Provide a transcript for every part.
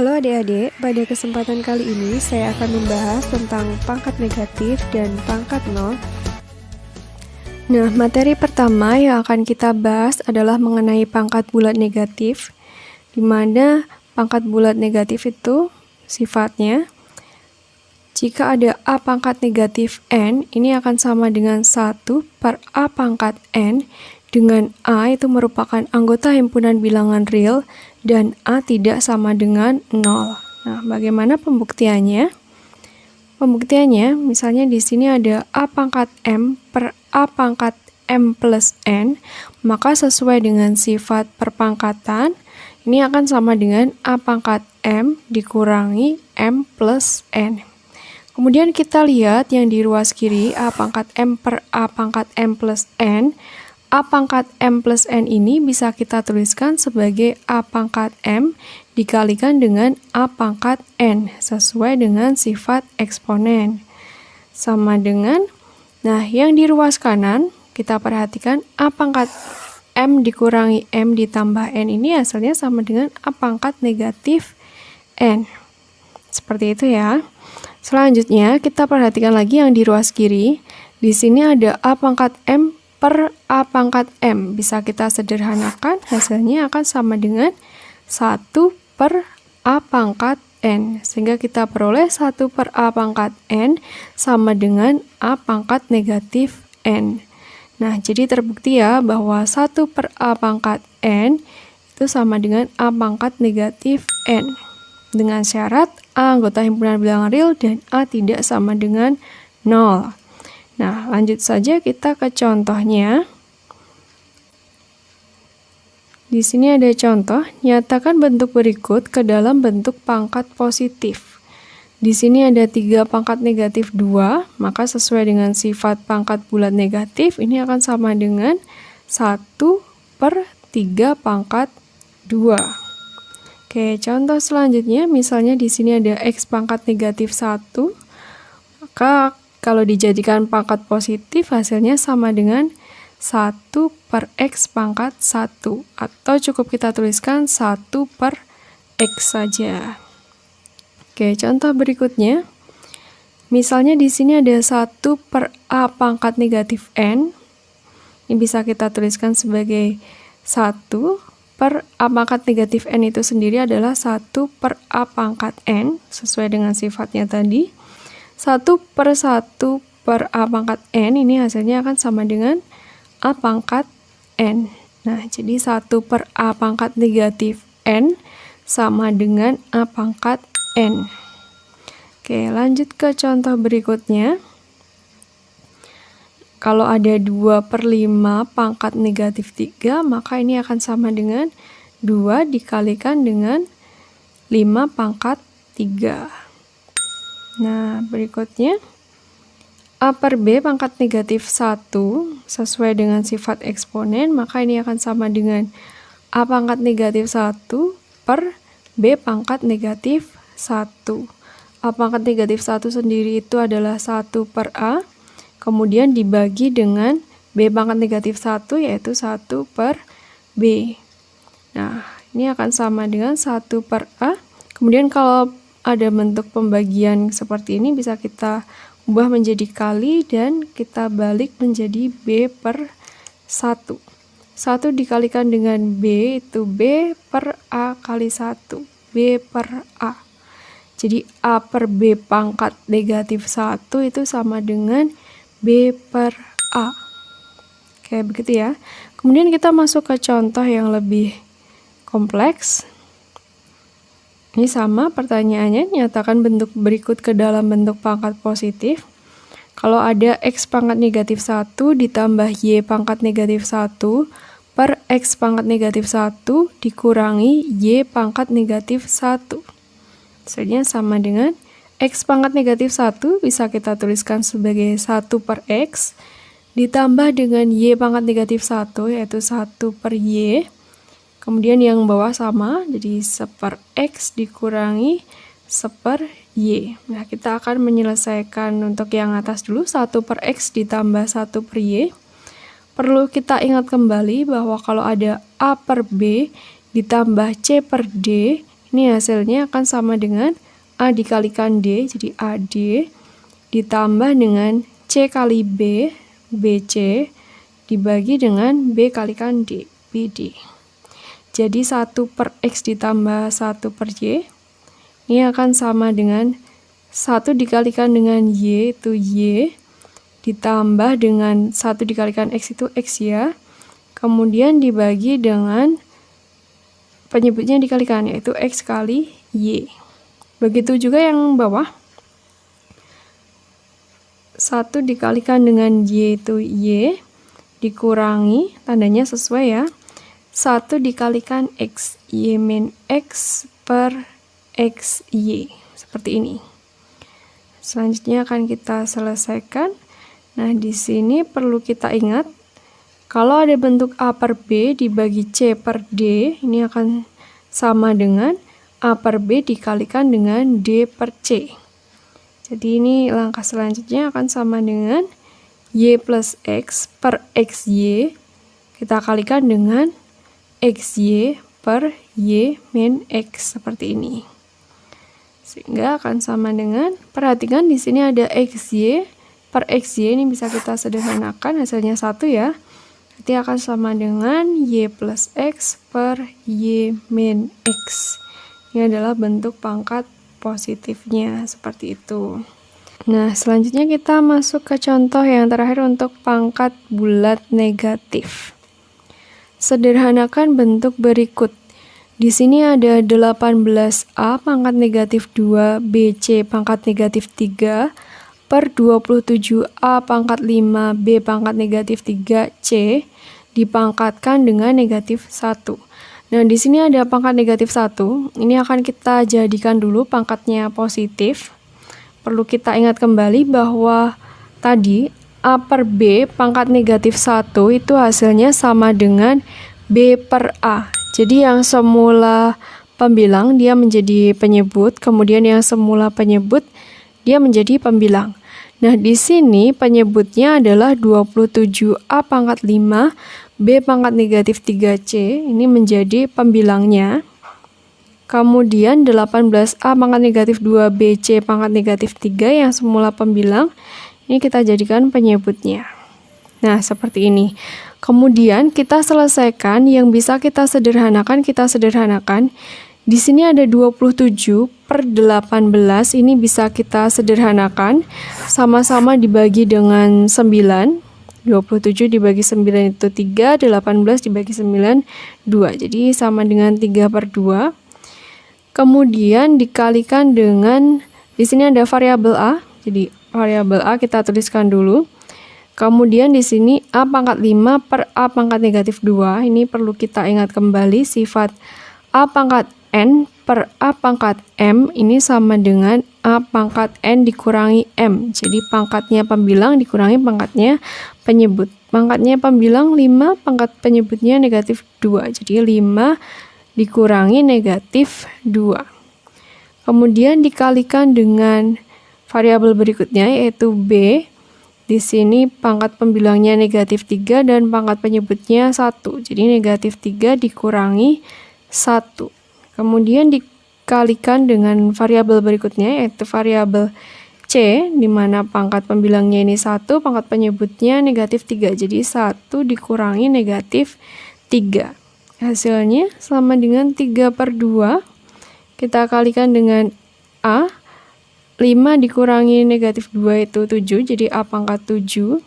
Halo adik-adik, pada kesempatan kali ini saya akan membahas tentang pangkat negatif dan pangkat nol. Nah, materi pertama yang akan kita bahas adalah mengenai pangkat bulat negatif, di mana pangkat bulat negatif itu sifatnya jika ada A pangkat negatif N, ini akan sama dengan 1 per A pangkat N, dengan A itu merupakan anggota himpunan bilangan real dan A tidak sama dengan 0. Nah, bagaimana pembuktiannya? Pembuktiannya, misalnya di sini ada A pangkat M per A pangkat M plus N, maka sesuai dengan sifat perpangkatan, ini akan sama dengan A pangkat M dikurangi M plus N. Kemudian kita lihat yang di ruas kiri, A pangkat M per A pangkat M plus N. A pangkat M plus N ini bisa kita tuliskan sebagai A pangkat M dikalikan dengan A pangkat N, sesuai dengan sifat eksponen. Sama dengan, nah yang di ruas kanan, kita perhatikan A pangkat M dikurangi M ditambah N ini hasilnya sama dengan A pangkat negatif N. Seperti itu ya. Selanjutnya, kita perhatikan lagi yang di ruas kiri. Di sini ada A pangkat M per A pangkat M. Bisa kita sederhanakan, hasilnya akan sama dengan 1 per A pangkat N. Sehingga kita peroleh 1 per A pangkat N sama dengan A pangkat negatif N. Nah, jadi terbukti ya bahwa 1 per A pangkat N itu sama dengan A pangkat negatif N. Dengan syarat A anggota himpunan bilangan real dan A tidak sama dengan 0. Nah, lanjut saja kita ke contohnya. Di sini ada contoh, nyatakan bentuk berikut ke dalam bentuk pangkat positif. Di sini ada 3 pangkat negatif 2, maka sesuai dengan sifat pangkat bulat negatif, ini akan sama dengan 1 per 3 pangkat 2. Oke, contoh selanjutnya, misalnya di sini ada X pangkat negatif 1, maka kalau dijadikan pangkat positif, hasilnya sama dengan 1 per X pangkat 1. Atau cukup kita tuliskan 1 per X saja. Oke, contoh berikutnya. Misalnya di sini ada 1 per A pangkat negatif N. Ini bisa kita tuliskan sebagai 1 per A pangkat negatif N itu sendiri adalah 1 per A pangkat N, sesuai dengan sifatnya tadi. 1 per 1 per A pangkat N ini hasilnya akan sama dengan A pangkat N. Nah, jadi 1 per A pangkat negatif N sama dengan A pangkat N. Oke, lanjut ke contoh berikutnya. Kalau ada 2 per 5 pangkat negatif 3, maka ini akan sama dengan 2 dikalikan dengan 5 pangkat 3. Nah, berikutnya A per B pangkat negatif 1 sesuai dengan sifat eksponen, maka ini akan sama dengan A pangkat negatif 1 per B pangkat negatif 1. A pangkat negatif 1 sendiri itu adalah 1 per A, kemudian dibagi dengan B pangkat negatif 1 yaitu 1 per B. Nah, ini akan sama dengan 1 per A. Kemudian kalau ada bentuk pembagian seperti ini bisa kita ubah menjadi kali dan kita balik menjadi B per 1. 1 dikalikan dengan B itu B per A kali 1. B per A. Jadi A per B pangkat negatif 1 itu sama dengan B per A. Oke, begitu ya. Kemudian kita masuk ke contoh yang lebih kompleks. Ini sama pertanyaannya, nyatakan bentuk berikut ke dalam bentuk pangkat positif. Kalau ada X pangkat negatif 1 ditambah Y pangkat negatif 1 per X pangkat negatif 1 dikurangi Y pangkat negatif 1. Hasilnya sama dengan X pangkat negatif 1 bisa kita tuliskan sebagai 1 per X ditambah dengan Y pangkat negatif 1 yaitu 1 per Y. Kemudian yang bawah sama, jadi 1 per X dikurangi 1 per Y. Nah, kita akan menyelesaikan untuk yang atas dulu, 1 per X ditambah 1 per Y. Perlu kita ingat kembali bahwa kalau ada A per B ditambah C per D, Ini hasilnya akan sama dengan A dikalikan D, jadi AD, ditambah dengan C kali B, BC, dibagi dengan B kalikan D, BD. Jadi 1 per X ditambah 1 per Y, ini akan sama dengan 1 dikalikan dengan Y, itu Y, ditambah dengan 1 dikalikan X itu X ya, kemudian dibagi dengan penyebutnya dikalikan, yaitu X kali Y. Begitu juga yang bawah, 1 dikalikan dengan Y itu Y, dikurangi, tandanya sesuai ya, 1 dikalikan X, Y min X per XY, seperti ini. Selanjutnya akan kita selesaikan. Nah, di sini perlu kita ingat, kalau ada bentuk A per B dibagi C per D, ini akan sama dengan A per B dikalikan dengan D per C. Jadi ini langkah selanjutnya akan sama dengan Y plus X per XY, kita kalikan dengan XY per Y min X, seperti ini. Sehingga akan sama dengan, perhatikan di sini ada XY per XY, ini bisa kita sederhanakan, hasilnya 1 ya. Nanti akan sama dengan Y plus X per Y min X. Ini adalah bentuk pangkat positifnya, seperti itu. Nah, selanjutnya kita masuk ke contoh yang terakhir untuk pangkat bulat negatif. Sederhanakan bentuk berikut. Di sini ada 18A pangkat negatif 2 BC pangkat negatif 3 per 27A pangkat 5 B pangkat negatif 3 C dipangkatkan dengan negatif 1. Nah, di sini ada pangkat negatif 1. Ini akan kita jadikan dulu pangkatnya positif. Perlu kita ingat kembali bahwa tadi A per B pangkat negatif 1 itu hasilnya sama dengan B per A. Jadi yang semula pembilang dia menjadi penyebut, kemudian yang semula penyebut dia menjadi pembilang. Nah, di sini penyebutnya adalah 27A pangkat 5 B pangkat negatif 3C, ini menjadi pembilangnya. Kemudian 18A pangkat negatif 2BC pangkat negatif 3 yang semula pembilang, ini kita jadikan penyebutnya. Nah, seperti ini. Kemudian kita selesaikan, yang bisa kita sederhanakan, Di sini ada 27 per 18, ini bisa kita sederhanakan, sama-sama dibagi dengan 9. 27 dibagi 9 itu 3, 18 dibagi 9, 2. Jadi sama dengan 3 per 2. Kemudian dikalikan dengan, di sini ada variabel A, jadi variabel A kita tuliskan dulu. Kemudian di sini A pangkat 5 per A pangkat negatif 2, ini perlu kita ingat kembali sifat A pangkat N per A pangkat M, ini sama dengan A pangkat N dikurangi M. Jadi pangkatnya pembilang dikurangi pangkatnya penyebut. Pangkatnya pembilang 5, pangkat penyebutnya negatif 2. Jadi 5 dikurangi negatif 2. Kemudian dikalikan dengan variabel berikutnya yaitu B. Di sini pangkat pembilangnya negatif 3 dan pangkat penyebutnya 1. Jadi negatif 3 dikurangi 1. Kemudian dikalikan dengan variabel berikutnya yaitu variabel C, di mana pangkat pembilangnya ini 1, pangkat penyebutnya negatif 3. Jadi 1 dikurangi negatif 3. Hasilnya sama dengan 3 per 2. Kita kalikan dengan A. 5 dikurangi negatif 2 itu 7, jadi A pangkat 7.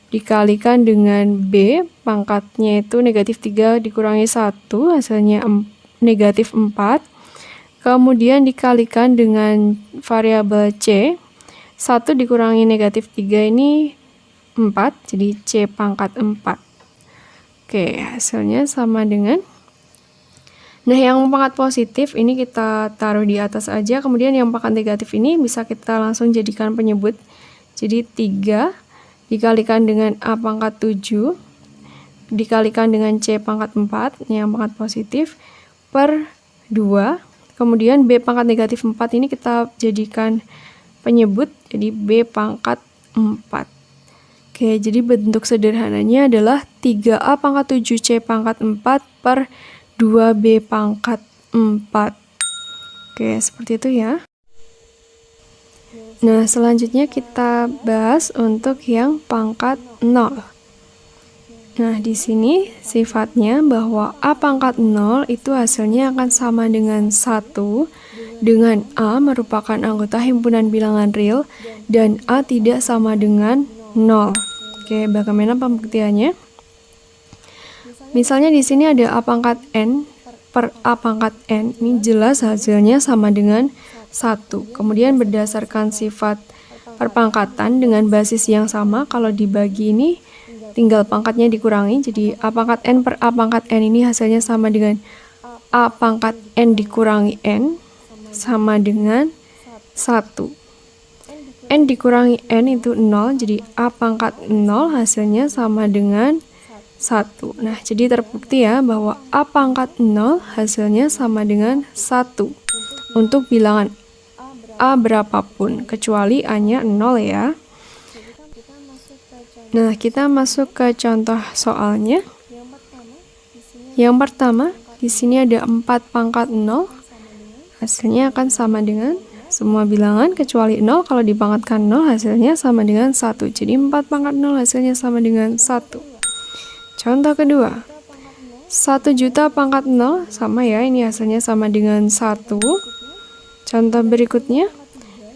Dikalikan dengan B, pangkatnya itu negatif 3 dikurangi 1, hasilnya negatif 4. Kemudian dikalikan dengan variabel C, 1 dikurangi negatif 3 ini 4, jadi C pangkat 4. Oke, hasilnya sama dengan, nah yang pangkat positif ini kita taruh di atas aja, kemudian yang pangkat negatif ini bisa kita langsung jadikan penyebut. Jadi 3 dikalikan dengan A pangkat 7 dikalikan dengan C pangkat 4, yang pangkat positif, per 2. Kemudian B pangkat negatif 4 ini kita jadikan penyebut, jadi B pangkat 4. Oke, jadi bentuk sederhananya adalah 3A pangkat 7C pangkat 4 per 2B pangkat 4. Oke, seperti itu ya. Nah, selanjutnya kita bahas untuk yang pangkat 0. Nah, di sini sifatnya bahwa A pangkat 0 itu hasilnya akan sama dengan 1, dengan A merupakan anggota himpunan bilangan real, dan A tidak sama dengan 0. Oke, bagaimana pembuktiannya? Misalnya di sini ada A pangkat N per A pangkat N, ini jelas hasilnya sama dengan 1. Kemudian berdasarkan sifat perpangkatan dengan basis yang sama, kalau dibagi ini tinggal pangkatnya dikurangi, jadi A pangkat N per A pangkat N ini hasilnya sama dengan A pangkat N dikurangi N, sama dengan 1. N dikurangi N itu 0, jadi A pangkat 0 hasilnya sama dengan 1. Nah, jadi terbukti ya bahwa A pangkat 0 hasilnya sama dengan 1 untuk bilangan A berapapun, kecuali A-nya 0 ya. Nah, kita masuk ke contoh soalnya. Yang pertama, di sini ada 4 pangkat 0. Hasilnya akan sama dengan semua bilangan kecuali 0. Kalau dipangkatkan 0, hasilnya sama dengan 1. Jadi 4 pangkat 0 hasilnya sama dengan 1. Contoh kedua, 1 juta pangkat 0, sama ya, ini hasilnya sama dengan 1. Contoh berikutnya,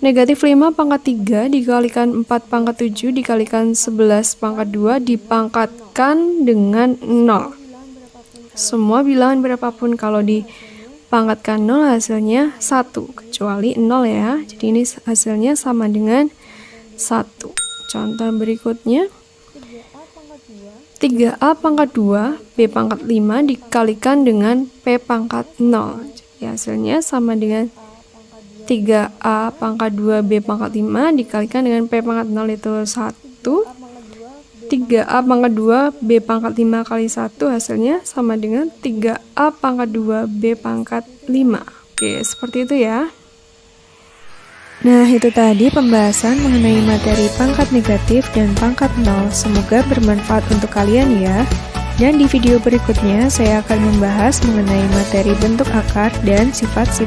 negatif 5 pangkat 3 dikalikan 4 pangkat 7 dikalikan 11 pangkat 2 dipangkatkan dengan 0. Semua bilangan berapapun kalau dipangkatkan 0 hasilnya 1, kecuali 0 ya. Jadi ini hasilnya sama dengan 1. Contoh berikutnya, 3A pangkat 2 B pangkat 5 dikalikan dengan P pangkat 0. Jadi hasilnya sama dengan 3A pangkat 2 B pangkat 5 dikalikan dengan P pangkat 0 itu 1. 3A pangkat 2 B pangkat 5 kali 1 hasilnya sama dengan 3A pangkat 2 B pangkat 5. Oke, seperti itu ya. Nah, itu tadi pembahasan mengenai materi pangkat negatif dan pangkat 0. Semoga bermanfaat untuk kalian ya. Dan di video berikutnya saya akan membahas mengenai materi bentuk akar dan sifat-sifat